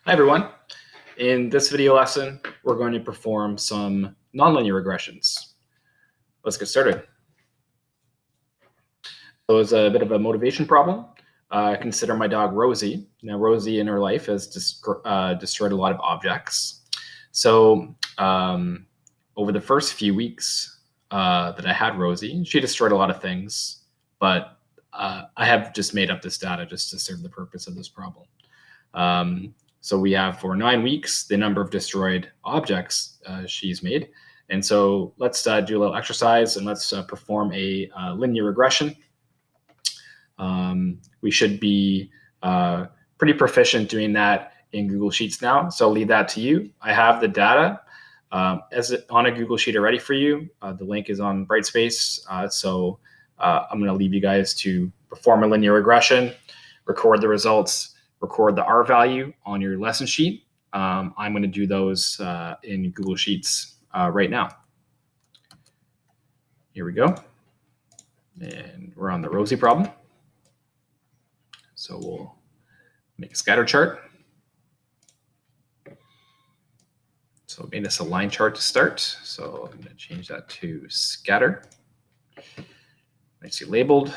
Hi everyone. In this video lesson, we're going to perform some nonlinear regressions. Let's get started. So it's a bit of a motivation problem. Consider my dog Rosie. Now Rosie in her life has destroyed a lot of objects. So over the first few weeks that I had Rosie, she destroyed a lot of things, but I have just made up this data just to serve the purpose of this problem. So we have for 9 weeks the number of destroyed objects she's made. And so let's do a little exercise and let's perform a linear regression. We should be pretty proficient doing that in Google Sheets now. So I'll leave that to you. I have the data on a Google Sheet already for you. The link is on Brightspace. So I'm going to leave you guys to perform a linear regression, record the results, record the R value on your lesson sheet. I'm going to do those in Google Sheets right now. Here we go. And we're on the Rosie problem. So we'll make a scatter chart. So I made this a line chart to start. So I'm going to change that to scatter. I see labeled.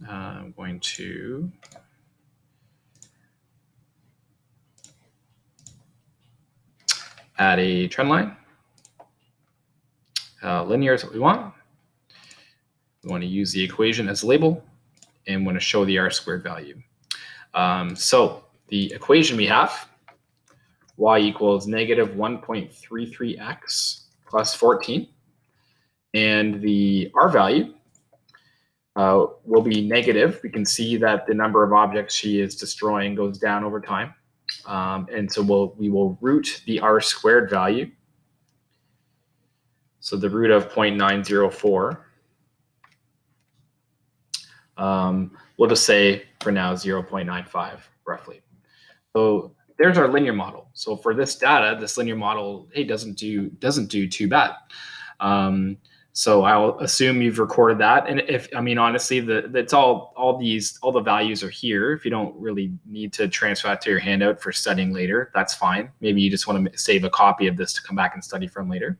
I'm going to add a trend line. Linear is what we want. We want to use the equation as a label and want to show the R squared value. So the equation we have, y equals negative 1.33x plus 14. And the R value will be negative. We can see that the number of objects she is destroying goes down over time. And so we will root the R squared value. So the root of 0.904. We'll just say for now 0.95 roughly. So there's our linear model. So for this data, this linear model, hey, doesn't do too bad. So I'll assume you've recorded that. And honestly, that's all the values are here. If you don't really need to transfer that to your handout for studying later, that's fine. Maybe you just want to save a copy of this to come back and study from later.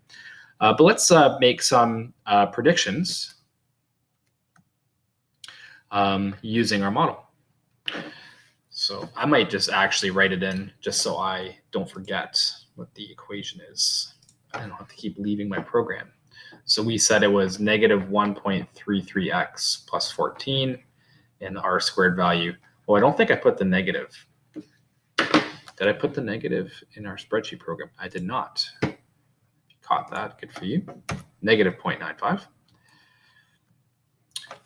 But let's make some predictions using our model. So I might just actually write it in just so I don't forget what the equation is. I don't have to keep leaving my program. So we said it was negative 1.33x plus 14 and the R squared value. Well, I don't think I put the negative. Did I put the negative in our spreadsheet program? I did not. You caught that, good for you. Negative 0.95.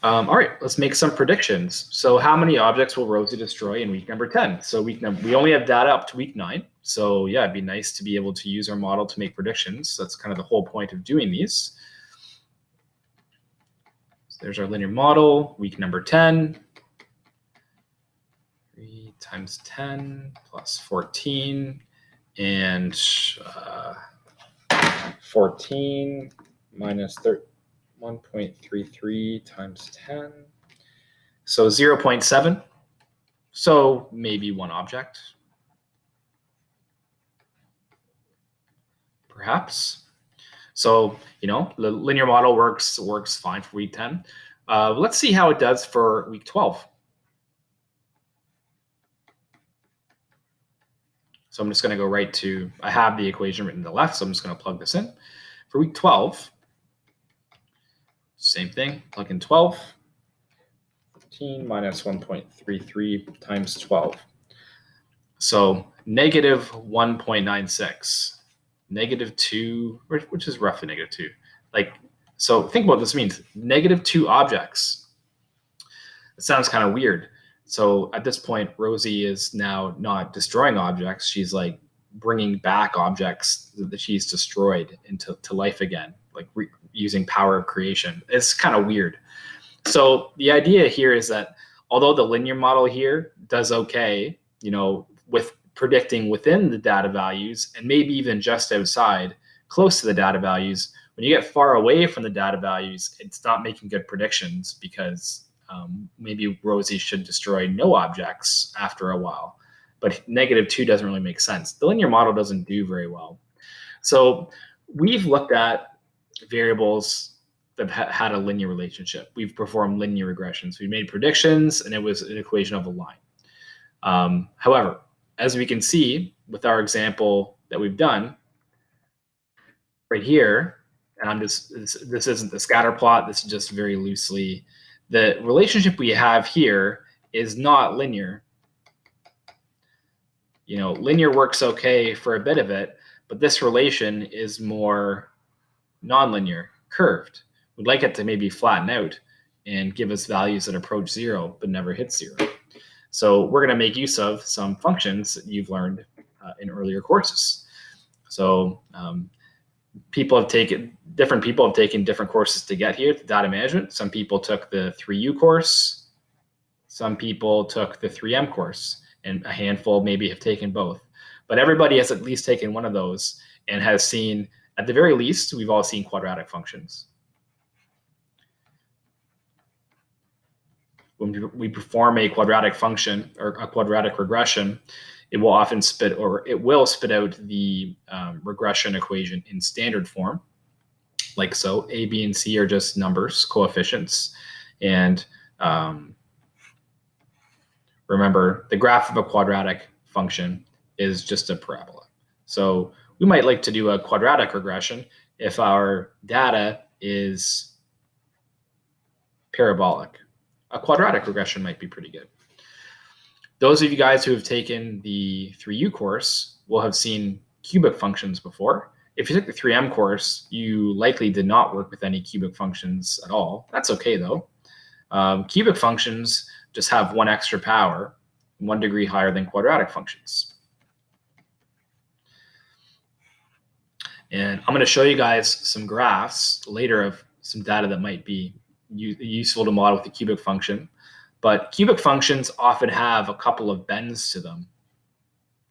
All right, let's make some predictions. So how many objects will Rosie destroy in week number 10? So we only have data up to week 9. So yeah, it'd be nice to be able to use our model to make predictions. That's kind of the whole point of doing these. So there's our linear model, week number 10. 3 times 10 plus 14 and 14 minus 1.33 times 10. So 0.7. So maybe one object. Perhaps. So, the linear model works fine for week 10. Let's see how it does for week 12. So I'm just going to go right to, I have the equation written to the left, so I'm just going to plug this in. For week 12, same thing, plug in 12. 15 minus 1.33 times 12. So negative 1.96. Negative 2, which is roughly negative 2. So think about what this means. Negative 2 objects. It sounds kind of weird. So at this point, Rosie is now not destroying objects. She's like bringing back objects that she's destroyed into life again, like using power of creation. It's kind of weird. So the idea here is that although the linear model here does okay, with predicting within the data values and maybe even just outside, close to the data values, when you get far away from the data values, it's not making good predictions because maybe Rosie should destroy no objects after a while. but -2 doesn't really make sense. The linear model doesn't do very well. So we've looked at variables that had a linear relationship. We've performed linear regressions. We made predictions, and it was an equation of a line. However, as we can see with our example that we've done right here, and this isn't the scatter plot, this is just very loosely, the relationship we have here is not linear. Linear works okay for a bit of it, but this relation is more nonlinear, curved. We'd like it to maybe flatten out and give us values that approach 0 but never hit 0. So we're going to make use of some functions that you've learned in earlier courses. So different people have taken different courses to get here to data management. Some people took the 3U course. Some people took the 3M course, and a handful maybe have taken both. But everybody has at least taken one of those and has seen, at the very least, we've all seen quadratic functions. When we perform a quadratic function or a quadratic regression, it will often spit out the regression equation in standard form, like so. A, B, and C are just numbers, coefficients, and remember, the graph of a quadratic function is just a parabola. So we might like to do a quadratic regression if our data is parabolic. A quadratic regression might be pretty good. Those of you guys who have taken the 3U course will have seen cubic functions before. If you took the 3M course, you likely did not work with any cubic functions at all. That's okay, though. Cubic functions just have one extra power, 1 degree higher than quadratic functions. And I'm going to show you guys some graphs later of some data that might be useful to model with a cubic function. But cubic functions often have a couple of bends to them,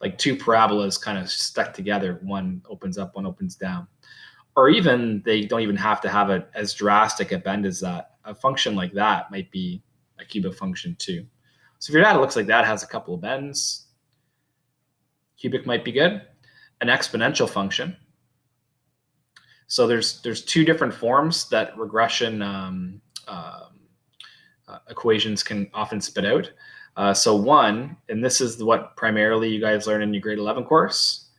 like two parabolas kind of stuck together. One opens up, one opens down. Or even they don't even have to have as drastic a bend as that. A function like that might be a cubic function too. So if your data looks like that, has a couple of bends, cubic might be good. An exponential function. So there's two different forms that regression equations can often spit out. So one, and this is what primarily you guys learn in your grade 11 course,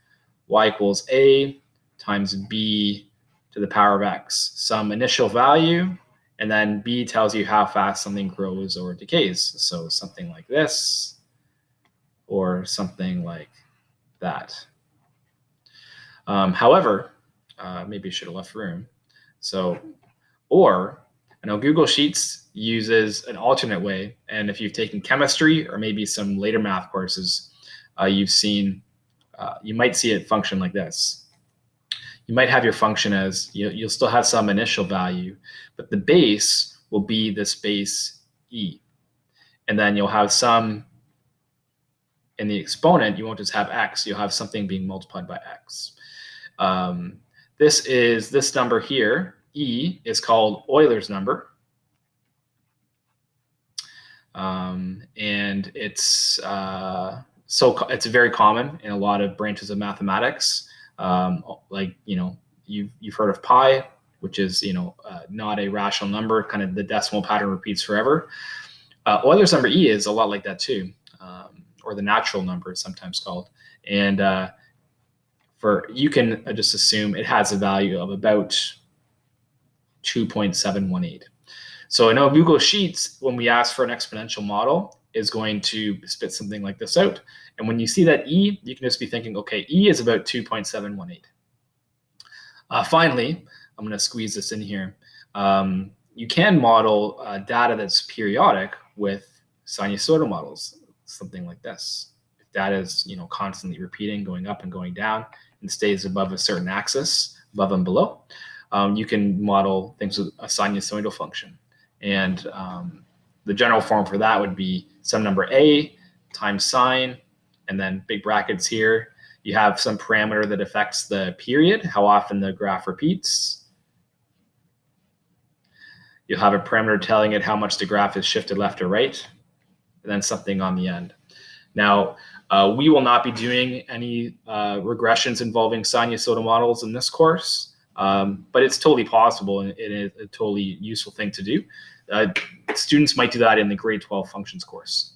y equals a times b to the power of x, some initial value, and then b tells you how fast something grows or decays. So something like this, or something like that. However, maybe I should have left room. So, or, I know Google Sheets uses an alternate way, and if you've taken chemistry or maybe some later math courses, you've seen, you might see it function like this. You might have your function as, you'll still have some initial value, but the base will be this base e. And then you'll have some, in the exponent, you won't just have x, you'll have something being multiplied by x. This number here, e, is called Euler's number. And it's it's very common in a lot of branches of mathematics. Like, you've heard of pi, which is, not a rational number, kind of the decimal pattern repeats forever. Euler's number e is a lot like that too, or the natural number it's sometimes called. And you can just assume it has a value of about 2.718. So I know Google Sheets, when we ask for an exponential model, is going to spit something like this out. And when you see that E, you can just be thinking, okay, E is about 2.718. Finally, I'm going to squeeze this in here. You can model data that's periodic with sinusoidal models, something like this. If data is, constantly repeating, going up and going down, and stays above a certain axis, above and below, you can model things with a sinusoidal function. And the general form for that would be some number a times sine, and then big brackets here. You have some parameter that affects the period, how often the graph repeats. You'll have a parameter telling it how much the graph is shifted left or right, and then something on the end. Now, We will not be doing any regressions involving sinusoidal models in this course, but it's totally possible, and it is a totally useful thing to do. Students might do that in the grade 12 functions course,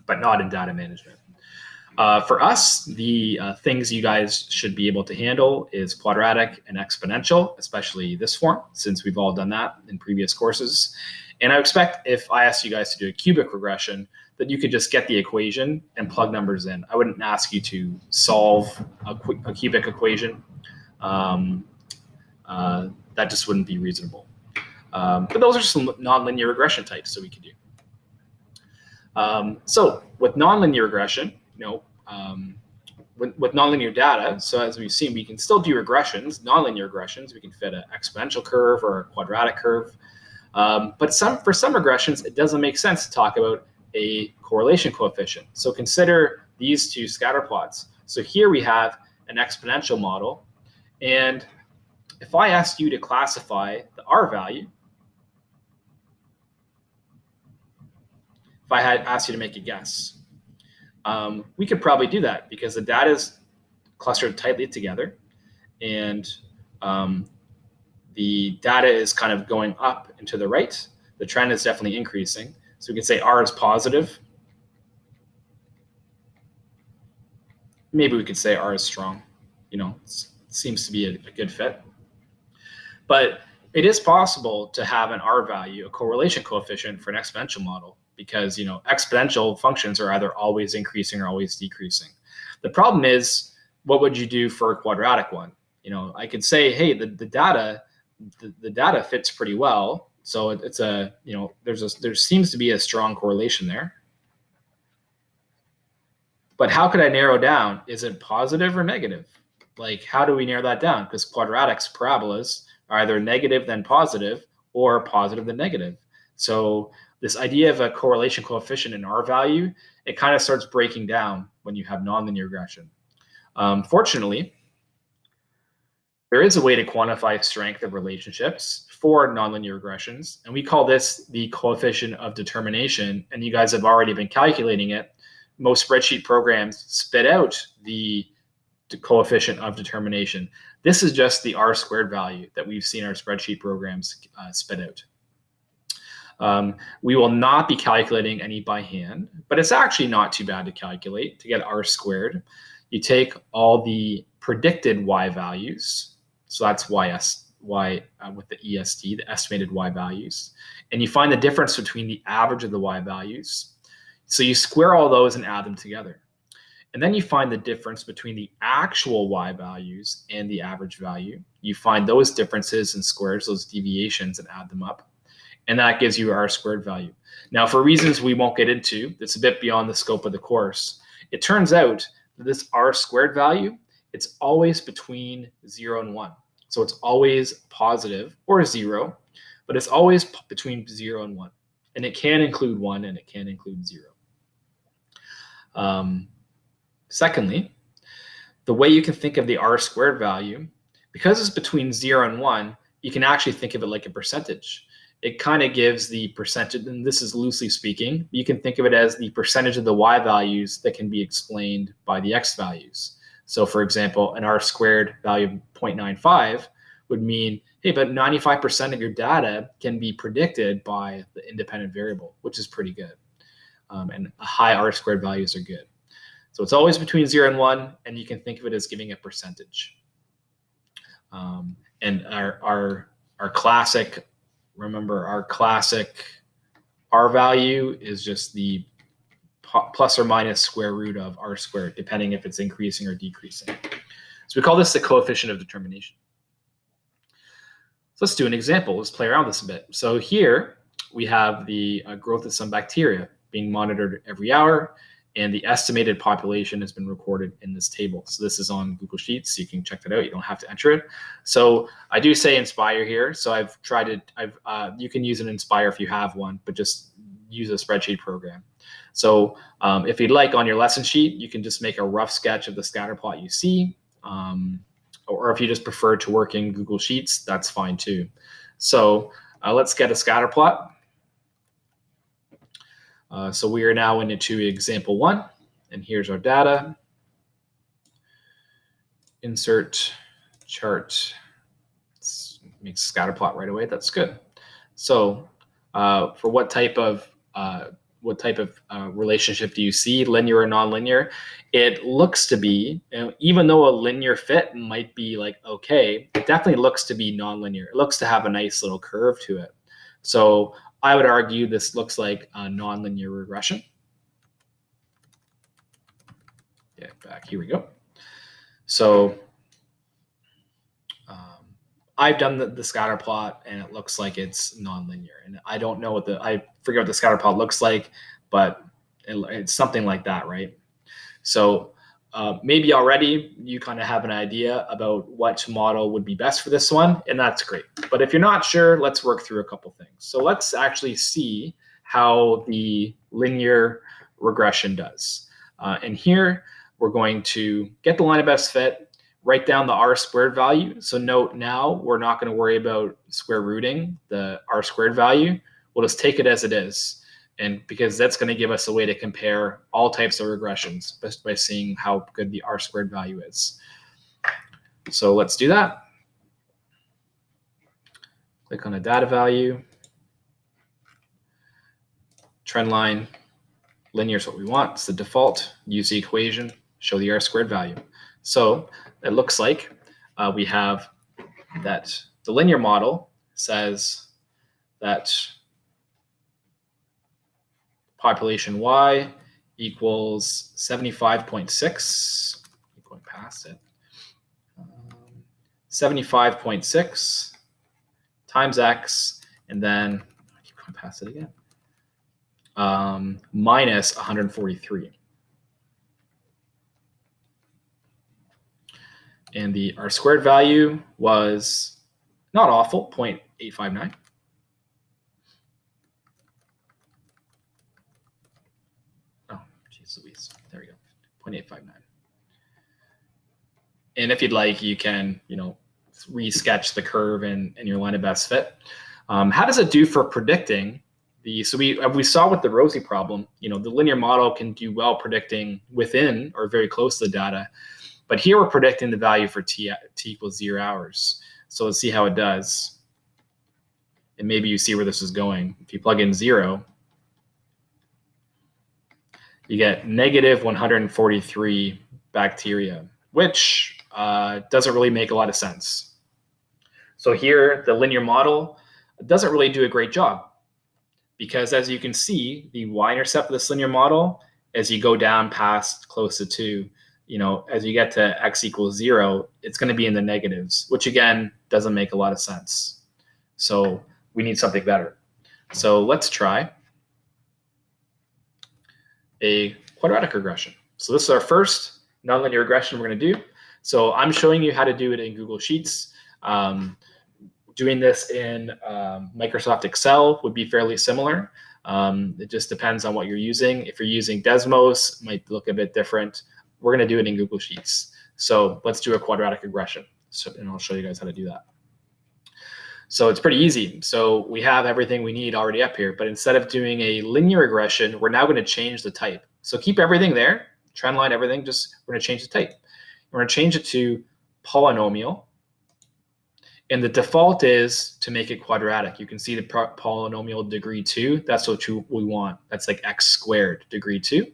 but not in data management. For us, the things you guys should be able to handle is quadratic and exponential, especially this form, since we've all done that in previous courses. And I expect if I asked you guys to do a cubic regression, that you could just get the equation and plug numbers in. I wouldn't ask you to solve a cubic equation. That just wouldn't be reasonable. But those are some nonlinear regression types that we could do. So with nonlinear regression, with nonlinear data, so as we've seen, we can still do regressions, nonlinear regressions. We can fit an exponential curve or a quadratic curve. But for some regressions, it doesn't make sense to talk about a correlation coefficient. So consider these two scatter plots. So here we have an exponential model. And if I asked you to classify the R value, if I had asked you to make a guess, we could probably do that because the data is clustered tightly together, and the data is kind of going up and to the right. The trend is definitely increasing. So we could say R is positive. Maybe we could say R is strong. It seems to be a good fit. But it is possible to have an R value, a correlation coefficient for an exponential model, because exponential functions are either always increasing or always decreasing. The problem is, what would you do for a quadratic one? I could say, hey, the data fits pretty well, so it's there seems to be a strong correlation there. But how could I narrow down? Is it positive or negative? Like, how do we narrow that down? Because quadratics, parabolas, are either negative then positive or positive then negative. So this idea of a correlation coefficient in R value, it kind of starts breaking down when you have nonlinear regression. Fortunately, there is a way to quantify strength of relationships for nonlinear regressions, and we call this the coefficient of determination, and you guys have already been calculating it. Most spreadsheet programs spit out the coefficient of determination. This is just the R squared value that we've seen our spreadsheet programs spit out. We will not be calculating any by hand, but it's actually not too bad to calculate. To get R squared, you take all the predicted Y values, so that's y with the ESD, the estimated Y values, and you find the difference between the average of the Y values. So you square all those and add them together. And then you find the difference between the actual Y values and the average value. You find those differences in squares, those deviations, and add them up. And that gives you R squared value. Now, for reasons we won't get into, it's a bit beyond the scope of the course, it turns out that this R squared value, it's always between 0 and 1. So it's always positive or 0, but it's always between 0 and 1. And it can include 1 and it can include 0. Secondly, the way you can think of the R squared value, because it's between 0 and 1, you can actually think of it like a percentage. It kind of gives the percentage, and this is loosely speaking, you can think of it as the percentage of the Y values that can be explained by the X values. So for example, an R squared value of 0.95 would mean, hey, but 95% of your data can be predicted by the independent variable, which is pretty good. And high R squared values are good. So it's always between 0 and 1, and you can think of it as giving a percentage. And our classic, remember, our classic R value is just the plus or minus square root of R squared, depending if it's increasing or decreasing. So we call this the coefficient of determination. So let's do an example. Let's play around with this a bit. So here we have the growth of some bacteria being monitored every hour, and the estimated population has been recorded in this table. So this is on Google Sheets. You can check that out. You don't have to enter it. So I do say Inspire here. So I've tried it. You can use an Inspire if you have one, but just use a spreadsheet program. So if you'd like, on your lesson sheet, you can just make a rough sketch of the scatter plot you see. Or if you just prefer to work in Google Sheets, that's fine too. So let's get a scatter plot. So we are now into example 1. And here's our data. Insert chart. Makes scatter plot right away. That's good. So for what type of relationship do you see, linear or nonlinear? It looks to be, even though a linear fit might be like okay, it definitely looks to be nonlinear. It looks to have a nice little curve to it. So I would argue this looks like a nonlinear regression. Yeah, back here we go. So I've done the scatter plot and it looks like it's nonlinear. And I don't know I forget what the scatter plot looks like, but it's something like that, right? So maybe already you kind of have an idea about what model would be best for this one, and that's great. But if you're not sure, let's work through a couple things. So let's actually see how the linear regression does. And here we're going to get the line of best fit, write down the r squared value. So note now we're not going to worry about square rooting the r squared value. We'll just take it as it is. And because that's going to give us a way to compare all types of regressions just by seeing how good the r squared value is. So let's do that. Click on a data value. Trend line. Linear is what we want. It's the default. Use the equation. Show the r squared value. So it looks like we have that the linear model says that population Y equals 75.6. Keep going past it. 75.6 times X, and then I keep going past it again. Minus 143. And the r squared value was not awful, 0.859. Oh, geez Louise. There we go, 0.859. And if you'd like, you can, resketch the curve in your line of best fit. How does it do for predicting so we saw with the Rosie problem, the linear model can do well predicting within or very close to the data. But here we're predicting the value for t equals 0 hours. So let's see how it does. And maybe you see where this is going. If you plug in 0, you get negative 143 bacteria, which doesn't really make a lot of sense. So here, the linear model doesn't really do a great job because as you can see, the y-intercept of this linear model, as you go down past close to 2, as you get to x equals 0, it's going to be in the negatives, which again doesn't make a lot of sense. So we need something better. So let's try a quadratic regression. So this is our first nonlinear regression we're going to do. So I'm showing you how to do it in Google Sheets. Doing this in Microsoft Excel would be fairly similar. It just depends on what you're using. If you're using Desmos, it might look a bit different. We're going to do it in Google Sheets. So let's do a quadratic regression. And I'll show you guys how to do that. So it's pretty easy. So we have everything we need already up here, but instead of doing a linear regression, we're now going to change the type. So keep everything there, trend line, everything, we're going to change the type. We're going to change it to polynomial. And the default is to make it quadratic. You can see the polynomial degree 2. That's what we want. That's like x squared degree 2.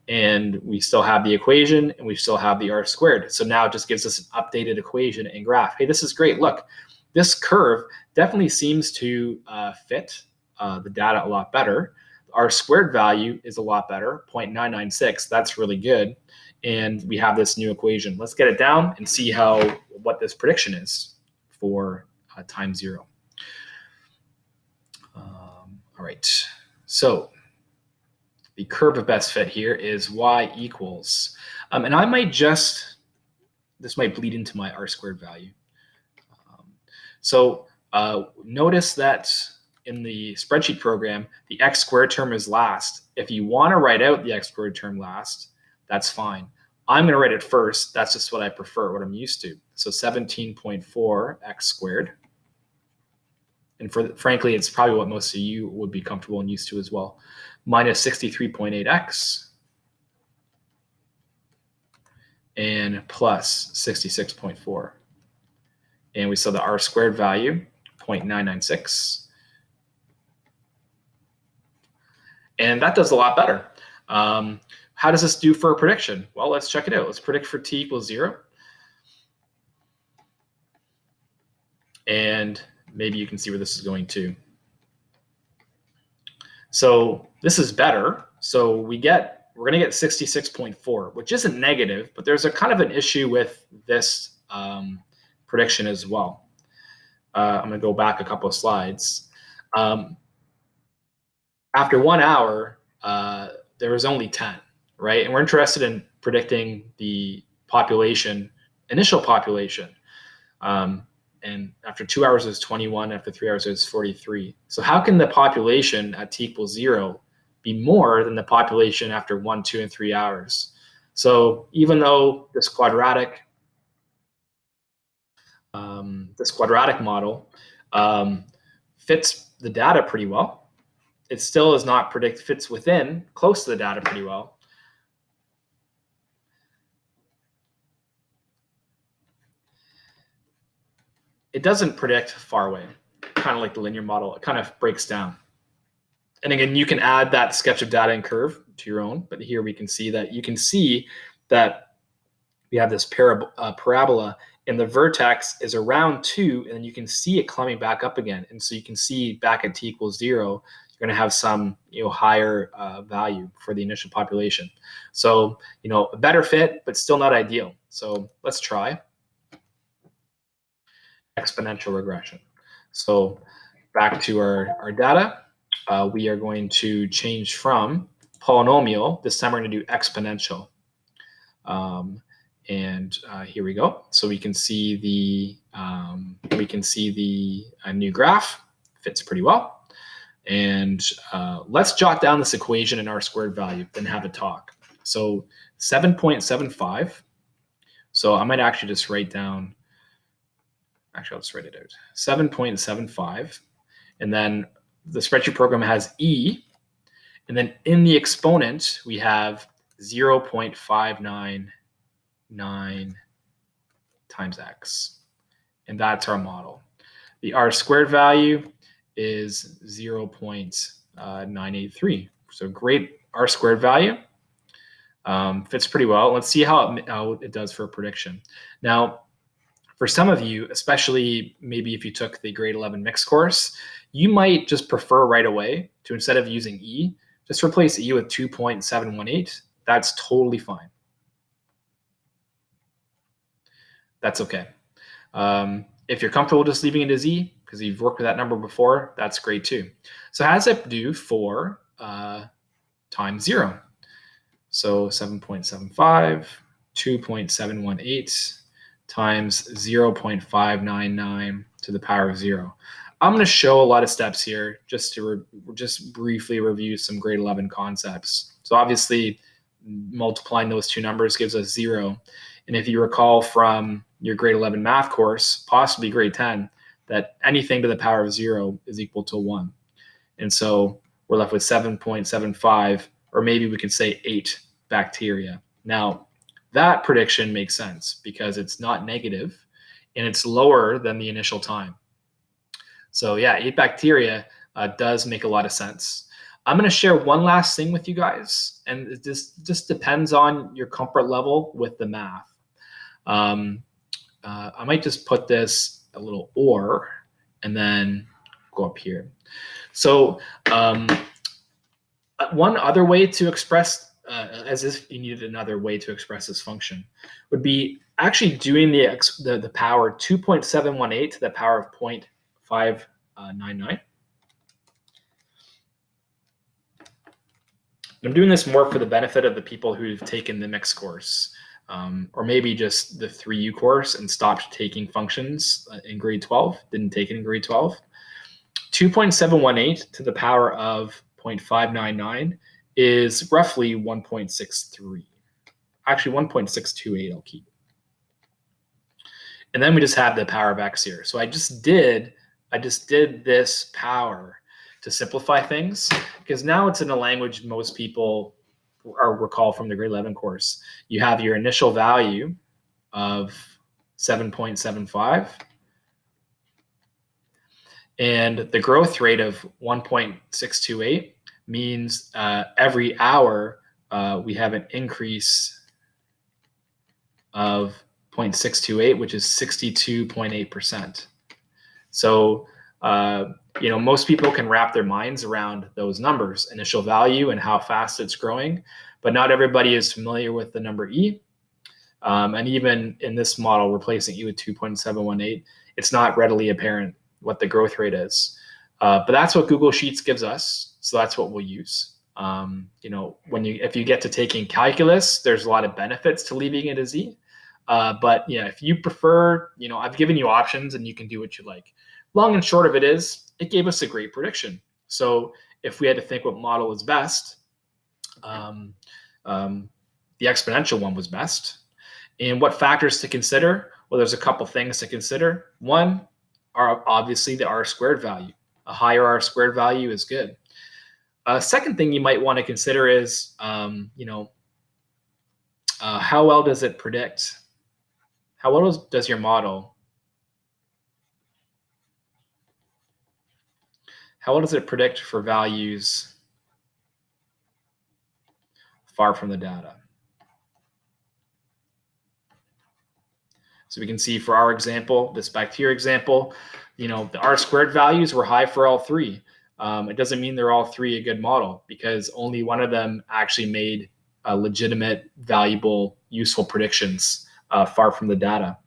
And we still have the equation and we still have the r squared. So now it just gives us an updated equation and graph. Hey, this is great. Look, this curve definitely seems to fit the data a lot better. R squared value is a lot better, 0.996. That's really good. And we have this new equation. Let's get it down and see what this prediction is for time 0. All right. So the curve of best fit here is y equals, and I might this might bleed into my r squared value. So notice that in the spreadsheet program, the x squared term is last. If you want to write out the x squared term last, that's fine. I'm going to write it first. That's just what I prefer, what I'm used to. So 17.4 x squared. And frankly, it's probably what most of you would be comfortable and used to as well. Minus 63.8x and plus 66.4. And we saw the r squared value, 0.996. And that does a lot better. How does this do for a prediction? Well, let's check it out. Let's predict for t equals 0. And maybe you can see where this is going to. So this is better. So we're going to get 66.4, which isn't negative, but there's a kind of an issue with this prediction as well. I'm going to go back a couple of slides. After 1 hour, there was only 10, right? And we're interested in predicting the population, initial population. And after 2 hours, it was 21. After 3 hours, it was 43. So how can the population at t equals 0 be more than the population after 1, 2, and 3 hours? So even though this quadratic model fits the data pretty well, it still is not fits within close to the data pretty well. It doesn't predict far away, kind of like the linear model. It kind of breaks down. And again, you can add that sketch of data and curve to your own, but here we can see that we have this parabola, and the vertex is around 2, and then you can see it climbing back up again. And so you can see back at t equals 0, you're going to have some higher value for the initial population. So a better fit, but still not ideal. So let's try exponential regression. So back to our data, we are going to change from polynomial. This time we're going to do exponential. And here we go. So we can see the new graph fits pretty well. And let's jot down this equation in r squared value, then have a talk. So 7.75. So I might actually just write down. Actually, I'll just write it out. 7.75, and then the spreadsheet program has e, and then in the exponent we have 0.599 times x, and that's our model. The r squared value is 0.983. So great r squared value. Fits pretty well. Let's see how it does for a prediction. Now, for some of you, especially maybe if you took the grade 11 mixed course, you might just prefer right away to, instead of using e, just replace e with 2.718. That's totally fine. That's okay. If you're comfortable just leaving it as e, because you've worked with that number before, that's great too. So how does it do for times 0? So 7.75, 2.718 times 0.599 to the power of 0. I'm going to show a lot of steps here just to just briefly review some grade 11 concepts. So obviously, multiplying those two numbers gives us 0. And if you recall from your grade 11 math course, possibly grade 10, that anything to the power of 0 is equal to 1. And so we're left with 7.75, or maybe we could say 8 bacteria. Now, that prediction makes sense because it's not negative and it's lower than the initial time. So yeah, 8 bacteria does make a lot of sense. I'm going to share one last thing with you guys, and it just depends on your comfort level with the math. I might just put this a little or, and then go up here. So one other way to express, as if you needed another way to express this function, would be actually doing the power 2.718 to the power of 0.599. I'm doing this more for the benefit of the people who've taken the mixed course, or maybe just the 3U course and stopped taking functions in grade 12, didn't take it in grade 12. 2.718 to the power of 0.599 is roughly 1.63. Actually, 1.628 I'll keep. And then we just have the power of x here. So I just did this power to simplify things, because now it's in a language most people or recall from the grade 11 course, you have your initial value of 7.75 and the growth rate of 1.628 means every hour we have an increase of 0.628, which is 62.8%. So, most people can wrap their minds around those numbers, initial value and how fast it's growing, but not everybody is familiar with the number E. And even in this model, replacing E with 2.718, it's not readily apparent what the growth rate is. But that's what Google Sheets gives us. So that's what we'll use. If you get to taking calculus, there's a lot of benefits to leaving it as E. But if you prefer, I've given you options and you can do what you like. Long and short of it is, it gave us a great prediction. So if we had to think what model was best, the exponential one was best. And what factors to consider? Well, there's a couple things to consider. One are obviously the R-squared value. A higher R-squared value is good. Second thing you might want to consider is, how well does it predict? How well does your model? How well does it predict for values far from the data? So we can see for our example, this bacteria example, the R-squared values were high for all three. It doesn't mean they're all three a good model because only one of them actually made legitimate, valuable, useful predictions far from the data.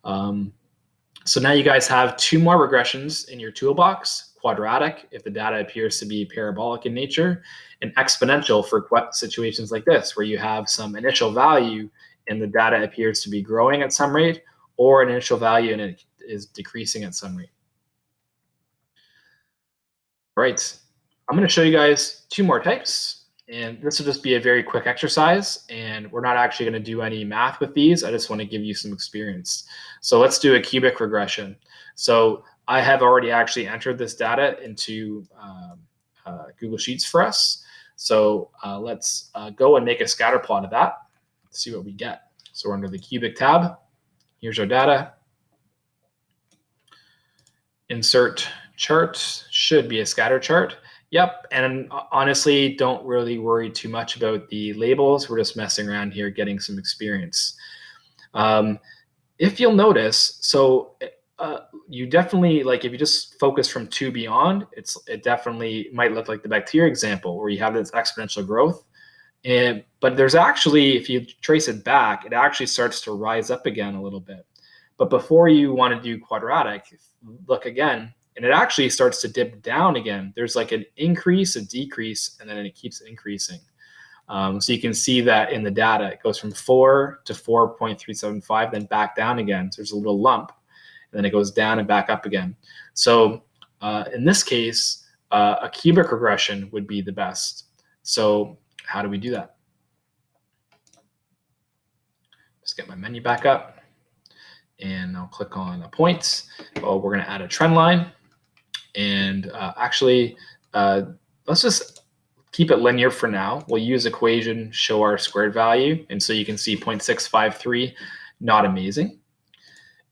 So now you guys have two more regressions in your toolbox: quadratic, if the data appears to be parabolic in nature, and exponential for situations like this, where you have some initial value and the data appears to be growing at some rate, or an initial value and it is decreasing at some rate. Right. I'm going to show you guys two more types, and this will just be a very quick exercise, and we're not actually going to do any math with these. I just want to give you some experience. So let's do a cubic regression. So I have already actually entered this data into Google Sheets for us. So let's go and make a scatter plot of that. See what we get. So we're under the cubic tab. Here's our data. Insert chart, should be a scatter chart. Yep, and honestly, don't really worry too much about the labels. We're just messing around here, getting some experience. If you'll notice, so you definitely, if you just focus from 2 beyond, it definitely might look like the bacteria example where you have this exponential growth. But there's actually, if you trace it back, it actually starts to rise up again a little bit. But before you want to do quadratic, look again, and it actually starts to dip down again. There's like an increase, a decrease, and then it keeps increasing. So you can see that in the data, it goes from 4 to 4.375, then back down again. So there's a little lump, and then it goes down and back up again. So in this case, a cubic regression would be the best. So how do we do that? Just get my menu back up. And I'll click on a point. Well, we're going to add a trend line. And let's just keep it linear for now. We'll use equation, show R-squared value. And so you can see 0.653, not amazing.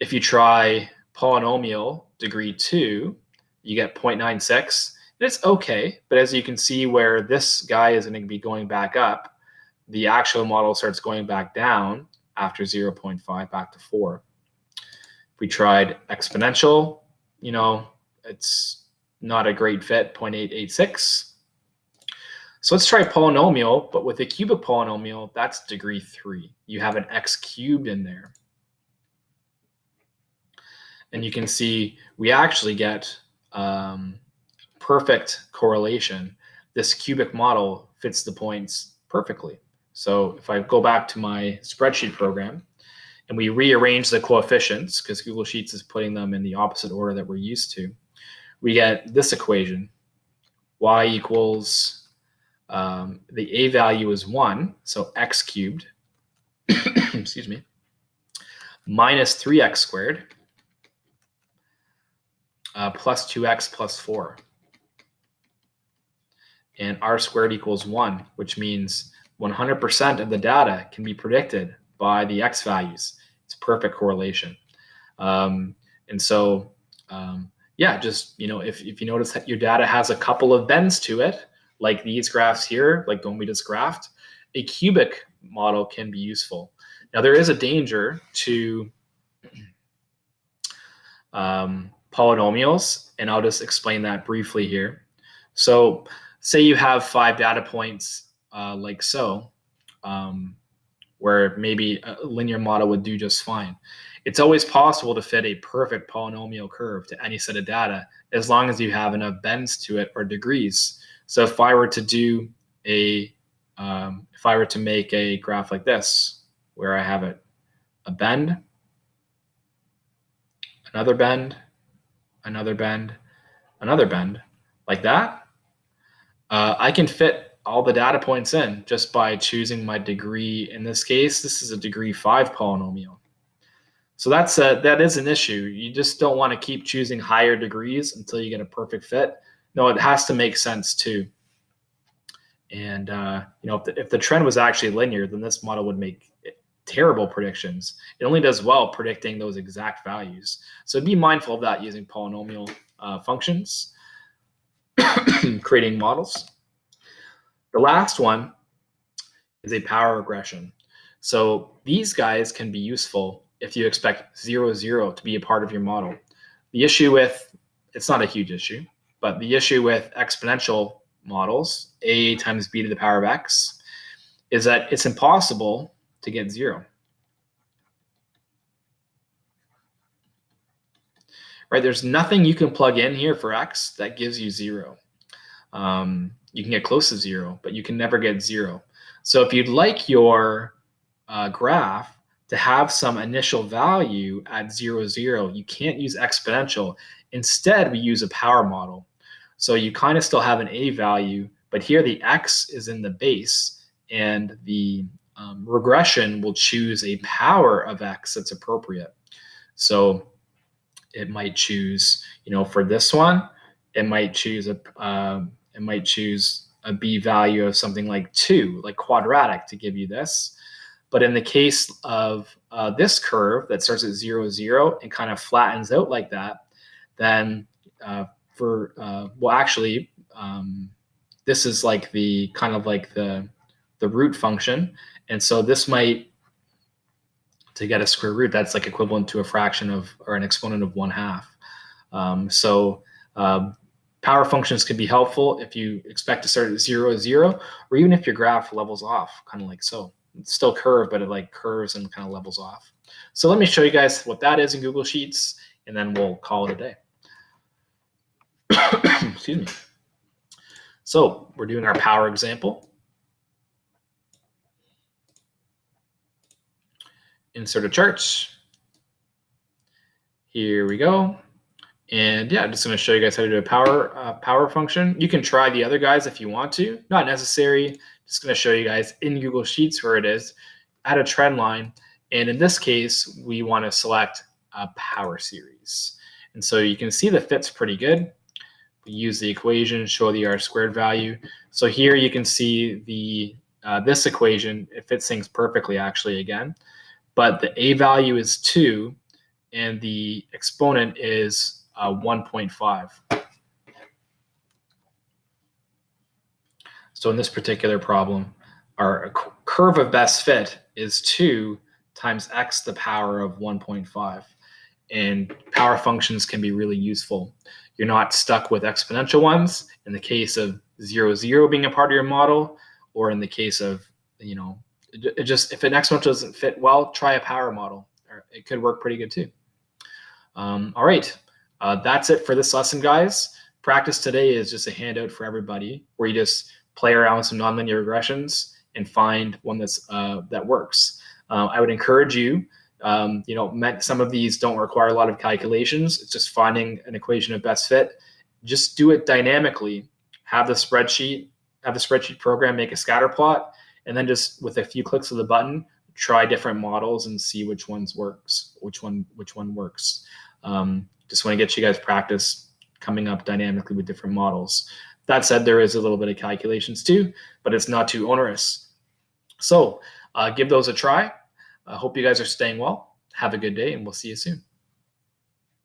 If you try polynomial degree 2, you get 0.96. And it's okay. But as you can see where this guy is going to be going back up, the actual model starts going back down after 0.5 back to 4. We tried exponential, it's not a great fit, 0.886. So let's try polynomial, but with a cubic polynomial, that's degree 3. You have an x cubed in there. And you can see we actually get perfect correlation. This cubic model fits the points perfectly. So if I go back to my spreadsheet program, and we rearrange the coefficients because Google Sheets is putting them in the opposite order that we're used to, we get this equation. Y equals, the A value is 1, so x cubed, excuse me, minus 3x squared, plus 2x plus 4. And R squared equals 1, which means 100% of the data can be predicted by the X values. It's perfect correlation. And so, yeah, just, if you notice that your data has a couple of bends to it, like these graphs here, like the one we just graphed, a cubic model can be useful. Now, there is a danger to polynomials, and I'll just explain that briefly here. So say you have 5 data points like so, where maybe a linear model would do just fine. It's always possible to fit a perfect polynomial curve to any set of data as long as you have enough bends to it or degrees. So if I were to do if I were to make a graph like this, where I have a bend, another bend, another bend, another bend, like that, I can fit all the data points in just by choosing my degree. In this case, this is a degree 5 polynomial. So that is an issue. You just don't want to keep choosing higher degrees until you get a perfect fit. No, it has to make sense too. And if the trend was actually linear, then this model would make terrible predictions. It only does well predicting those exact values. So be mindful of that using polynomial functions, creating models. The last one is a power regression. So these guys can be useful if you expect 0, 0 to be a part of your model. The issue with, it's not a huge issue, but the issue with exponential models, a times b to the power of x, is that it's impossible to get 0. Right? There's nothing you can plug in here for x that gives you 0. You can get close to 0, but you can never get 0. So if you'd like your graph to have some initial value at 0, 0, you can't use exponential. Instead, we use a power model. So you kind of still have an a value, but here the x is in the base, and the regression will choose a power of x that's appropriate. So it might choose, for this one, it might choose a b value of something like 2, like quadratic, to give you this. But in the case of this curve that starts at 0, 0 and kind of flattens out like that, then this is like the kind of like the root function. And so this might, to get a square root, that's like equivalent to a fraction of, or an exponent of 1/2. Power functions can be helpful if you expect to start at 0, 0, or even if your graph levels off, kind of like so. It's still curved, but it like curves and kind of levels off. So let me show you guys what that is in Google Sheets, and then we'll call it a day. Excuse me. So we're doing our power example. Insert a chart. Here we go. And yeah, I'm just going to show you guys how to do a power function. You can try the other guys if you want to. Not necessary. Just going to show you guys in Google Sheets where it is. Add a trend line. And in this case, we want to select a power series. And so you can see the fit's pretty good. We use the equation, show the r² value. So here you can see the this equation. It fits things perfectly, actually, again. But the a value is 2, and the exponent is 1.5. So in this particular problem, our curve of best fit is 2 times x to the power of 1.5. And power functions can be really useful. You're not stuck with exponential ones in the case of 0, 0 being a part of your model, or in the case of, if an exponential doesn't fit well, try a power model. It could work pretty good too. All right. That's it for this lesson, guys. Practice today is just a handout for everybody where you just play around with some nonlinear regressions and find one that works. I would encourage you, some of these don't require a lot of calculations. It's just finding an equation of best fit. Just do it dynamically. Have the spreadsheet program make a scatter plot, and then just with a few clicks of the button, try different models and see which one works. Just want to get you guys practice coming up dynamically with different models. That said, there is a little bit of calculations too, but it's not too onerous. So give those a try. I hope you guys are staying well. Have a good day, and we'll see you soon.